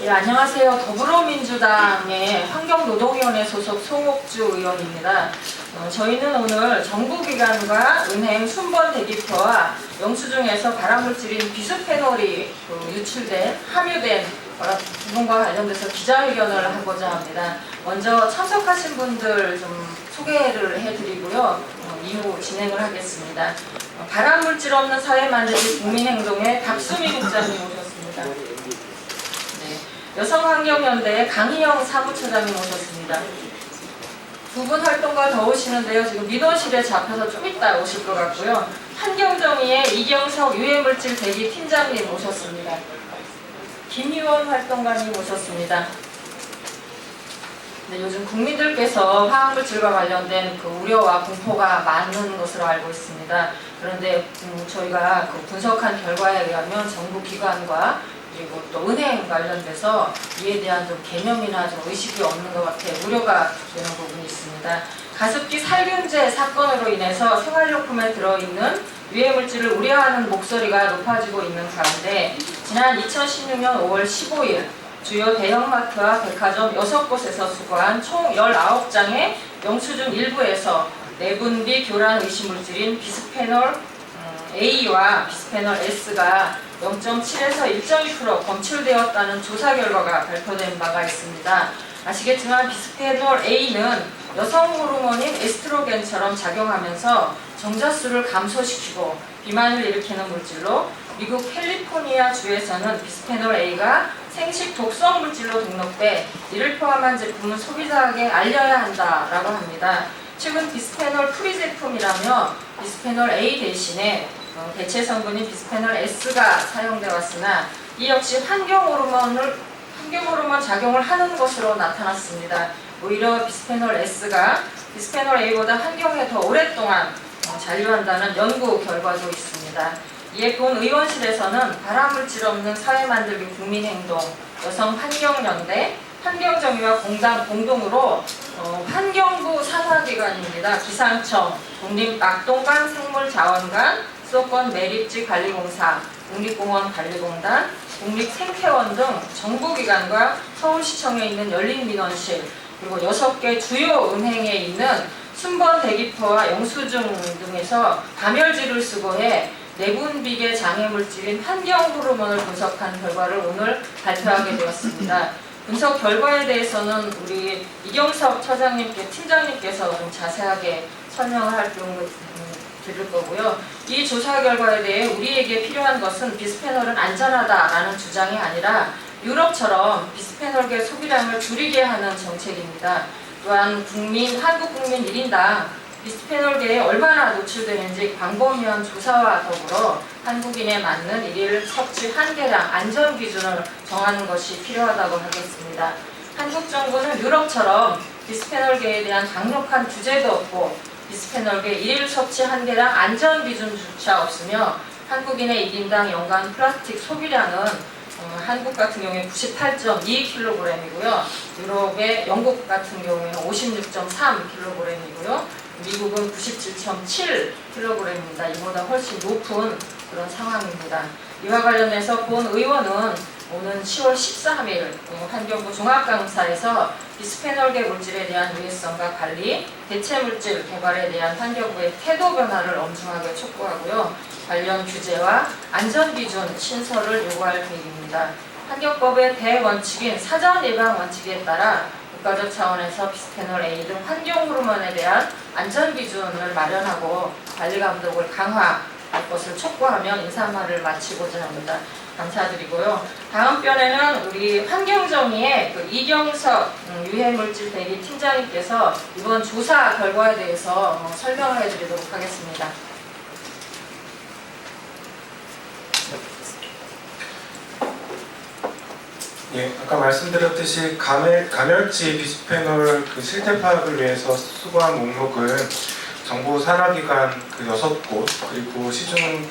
예, 안녕하세요. 더불어민주당의 환경노동위원회 소속 송옥주 의원입니다. 저희는 오늘 정부기관과 은행 순번 대기표와 영수증에서 발암물질인 비스페놀이 함유된 부분과 관련돼서 기자회견을 하고자 합니다. 먼저 참석하신 분들 좀 소개를 해드리고요. 이후 진행을 하겠습니다. 발암물질 없는 사회 만들기 국민행동의 박수미 국장님 오셨습니다. 여성환경연대의 강희영 사무처장님 오셨습니다. 두 분 활동가 더 오시는데요. 지금 민원실에 잡혀서 좀 이따 오실 것 같고요. 환경정의의 이경석 유해물질 대기 팀장님 오셨습니다. 김희원 활동가님 오셨습니다. 네, 요즘 국민들께서 화학물질과 관련된 우려와 공포가 많은 것으로 알고 있습니다. 그런데 저희가 분석한 결과에 의하면 정부 기관과 그리고 또 은행 관련돼서 이에 대한 좀 개념이나 좀 의식이 없는 것 같아 우려가 되는 부분이 있습니다. 가습기 살균제 사건으로 인해서 생활용품에 들어있는 유해물질을 우려하는 목소리가 높아지고 있는 가운데 지난 2016년 5월 15일 주요 대형마트와 백화점 6곳에서 수거한 총 19장의 영수증 일부에서 내분비 교란 의심물질인 비스페놀 A와 비스페놀 S가 0.7에서 1.2% 검출되었다는 조사 결과가 발표된 바가 있습니다. 아시겠지만 비스페놀 A는 여성 호르몬인 에스트로겐처럼 작용하면서 정자수를 감소시키고 비만을 일으키는 물질로 미국 캘리포니아 주에서는 비스페놀 A가 생식 독성 물질로 등록돼 이를 포함한 제품은 소비자에게 알려야 한다라고 합니다. 최근 비스페놀 프리 제품이라며 비스페놀 A 대신에 대체 성분인 비스페놀 S가 사용되어 왔으나 이 역시 환경 호르몬 작용을 하는 것으로 나타났습니다. 오히려 비스페놀 S가 비스페놀 A보다 환경에 더 오랫동안 잔류한다는 연구 결과도 있습니다. 이에 본 의원실에서는 발암물질 없는 사회 만들기 국민행동, 여성환경연대, 환경정의와 공단 공동으로 환경부 산하기관입니다. 기상청, 국립낙동강 생물자원관, 수도권 매립지 관리공사, 국립공원관리공단, 국립생태원 등 정부기관과 서울시청에 있는 열린민원실, 그리고 6개 주요 은행에 있는 순번 대기표와 영수증 등에서 감열질을 수거해 내분비계 장애물질인 환경호르몬을 분석한 결과를 오늘 발표하게 되었습니다. 분석 결과에 대해서는 우리 이경석 팀장님께서 좀 자세하게 설명을 할 경우 드릴 거고요. 이 조사 결과에 대해 우리에게 필요한 것은 비스페놀은 안전하다라는 주장이 아니라 유럽처럼 비스페놀계 소비량을 줄이게 하는 정책입니다. 또한 한국 국민 1인당 비스페놀계에 얼마나 노출되는지 광범위한 조사와 더불어 한국인에 맞는 일일 섭취 한계량 안전 기준을 정하는 것이 필요하다고 하겠습니다. 한국 정부는 유럽처럼 비스페놀계에 대한 강력한 규제도 없고 비스페놀계 일일 섭취 한계량 안전 기준조차 없으며 한국인의 1인당 연간 플라스틱 소비량은 한국 같은 경우에 98.2kg이고요. 영국 같은 경우에는 56.3kg이고요. 미국은 97.7kg입니다. 이보다 훨씬 높은 그런 상황입니다. 이와 관련해서 본 의원은 오는 10월 13일 환경부 종합감사에서 비스페놀계 물질에 대한 유해성과 관리, 대체물질 개발에 대한 환경부의 태도 변화를 엄중하게 촉구하고요. 관련 규제와 안전기준 신설을 요구할 계획입니다. 환경법의 대원칙인 사전 예방 원칙에 따라 국가적 차원에서 비스페놀 A 등 환경 호르몬에 대한 안전 기준을 마련하고 관리 감독을 강화할 것을 촉구하며 인사말을 마치고자 합니다. 감사드리고요. 다음 편에는 우리 환경정의의 이경석 유해물질 대기 팀장님께서 이번 조사 결과에 대해서 설명을 해드리도록 하겠습니다. 예, 아까 말씀드렸듯이 감열지 비스페놀 실태 파악을 위해서 수거한 목록은 정부 산하기관 6곳 그리고 시중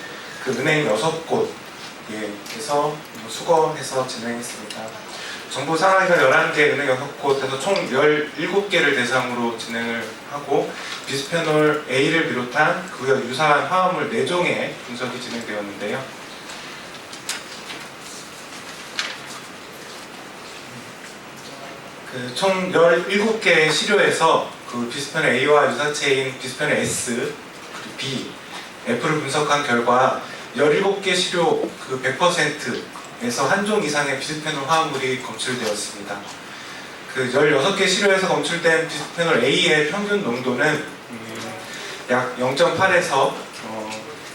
은행 6곳 에서 수거해서 진행했습니다. 정부 산하기관 11개, 은행 6곳에서 총 17개를 대상으로 진행을 하고 비스페놀 A를 비롯한 그와 유사한 화합물 4종의 분석이 진행되었는데요. 총 17개의 시료에서 그 비스페놀 A와 유사체인 비스페놀 S, 그리고 B, F를 분석한 결과 17개 시료 그 100%에서 한 종 이상의 비스페놀 화합물이 검출되었습니다. 그 16개 시료에서 검출된 비스페놀 A의 평균 농도는 약 0.8에서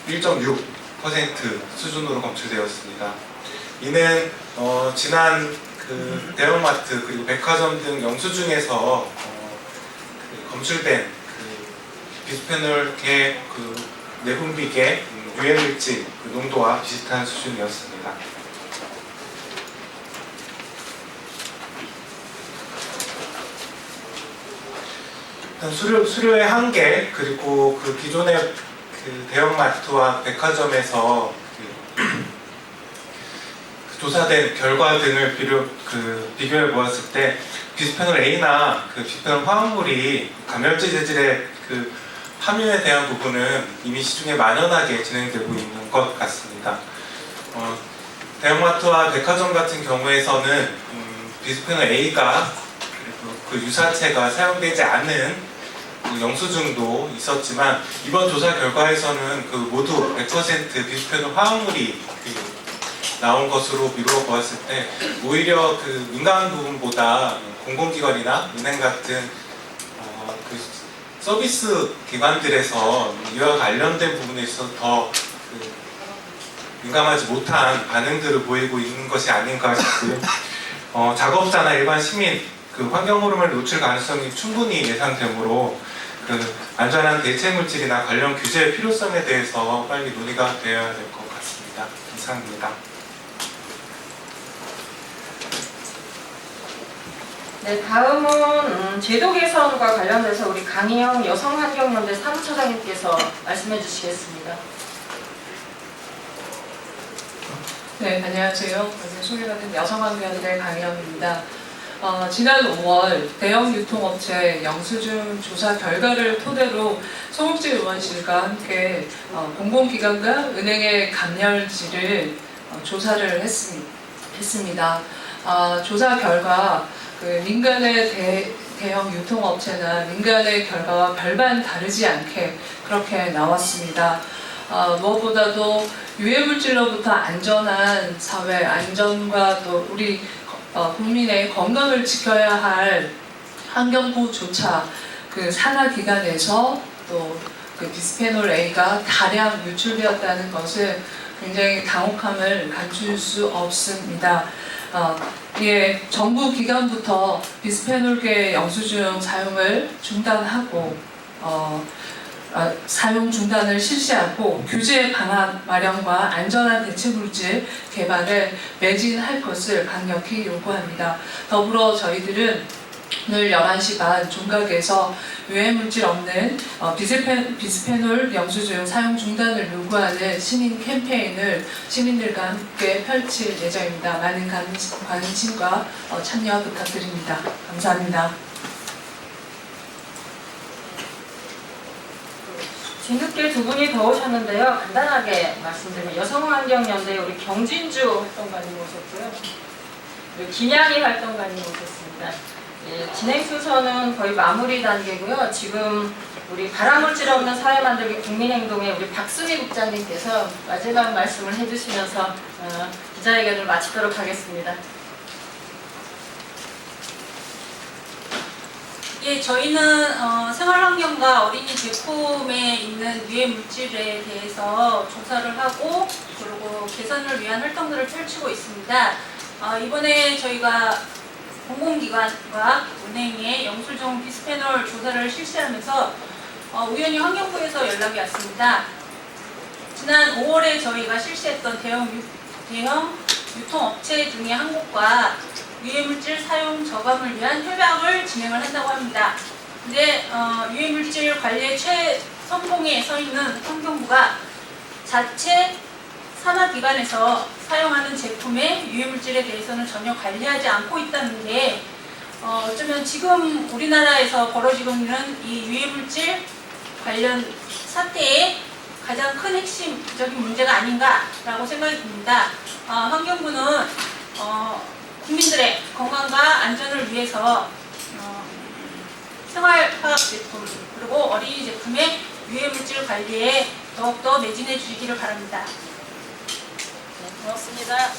1.6% 수준으로 검출되었습니다. 이는 지난 그 대형마트 그리고 백화점 등 영수증에서 그 검출된 그 비스페놀계 그 내분비계 유해물질 그 농도와 비슷한 수준이었습니다. 일단 수료의 한계 그리고 그 기존의 그 대형마트와 백화점에서 조사된 결과 등을 비교해 보았을 때 비스페놀 A나 그 비스페놀 화합물이 감염제 재질의 그 함유에 대한 부분은 이미 시중에 만연하게 진행되고 있는 것 같습니다. 대형마트와 백화점 같은 경우에서는 비스페놀 A가 그리고 그 유사체가 사용되지 않은 그 영수증도 있었지만 이번 조사 결과에서는 그 모두 100% 비스페놀 화합물이 나온 것으로 미루어 보았을 때 오히려 그 민감한 부분보다 공공기관이나 은행 같은 그 서비스 기관들에서 이와 관련된 부분에 있어서 더 그 민감하지 못한 반응들을 보이고 있는 것이 아닌가 싶고요. 작업자나 일반 시민 그 환경 호르몬 노출 가능성이 충분히 예상되므로 그 안전한 대체 물질이나 관련 규제의 필요성에 대해서 빨리 논의가 되어야 될 것 같습니다. 이상입니다. 네, 다음은 제도 개선과 관련돼서 우리 강희영 여성환경연대 사무처장님께서 말씀해 주시겠습니다. 네, 안녕하세요. 소개받은 여성환경연대 강희영입니다. 지난 5월 대형 유통업체 영수증 조사 결과를 토대로 송옥지 의원실과 함께 공공기관과 은행의 감열질을 조사를 했습니다. 조사 결과 그 민간의 대형 유통업체나 민간의 결과와 별반 다르지 않게 그렇게 나왔습니다. 무엇보다도 유해물질로부터 안전한 사회, 안전과 또 우리 국민의 건강을 지켜야 할 환경부조차 그 산하기관에서 또 그 비스페놀 A가 다량 유출되었다는 것을 굉장히 당혹함을 감출 수 없습니다. 정부 기관부터 비스페놀계 영수증 사용을 중단하고 사용 중단을 실시하고 규제 방안 마련과 안전한 대체 물질 개발을 매진할 것을 강력히 요구합니다. 더불어 저희들은 오늘 11시 반 종각에서 유해물질 없는 비스페놀 영수증 사용 중단을 요구하는 시민 캠페인을 시민들과 함께 펼칠 예정입니다. 많은 관심과 참여 부탁드립니다. 감사합니다. 뒤늦게 두 분이 더 오셨는데요. 간단하게 말씀드리면 여성환경연대 우리 경진주 활동가님 오셨고요. 그리고 김양희 활동가님 오셨습니다. 예, 진행 순서는 거의 마무리 단계고요. 지금 우리 발암물질 없는 사회 만들기 국민행동의 우리 박수미 국장님께서 마지막 말씀을 해주시면서 기자회견을 마치도록 하겠습니다. 예, 저희는 생활환경과 어린이 제품에 있는 유해 물질에 대해서 조사를 하고 그리고 개선을 위한 활동들을 펼치고 있습니다. 이번에 저희가 공공기관과 은행의 영수증 비스페놀 조사를 실시하면서 우연히 환경부에서 연락이 왔습니다. 지난 5월에 저희가 실시했던 대형 유통업체 중에 한 곳과 유해물질 사용 저감을 위한 협약을 진행을 한다고 합니다. 근데 유해물질 관리의 최선봉에 서 있는 환경부가 자체 산하기관에서 사용하는 제품의 유해물질에 대해서는 전혀 관리하지 않고 있다는 게 어쩌면 지금 우리나라에서 벌어지고 있는 이 유해물질 관련 사태의 가장 큰 핵심적인 문제가 아닌가라고 생각이 듭니다. 환경부는 국민들의 건강과 안전을 위해서 생활화학 제품 그리고 어린이 제품의 유해물질 관리에 더욱더 매진해 주시기를 바랍니다. 네, 고맙습니다.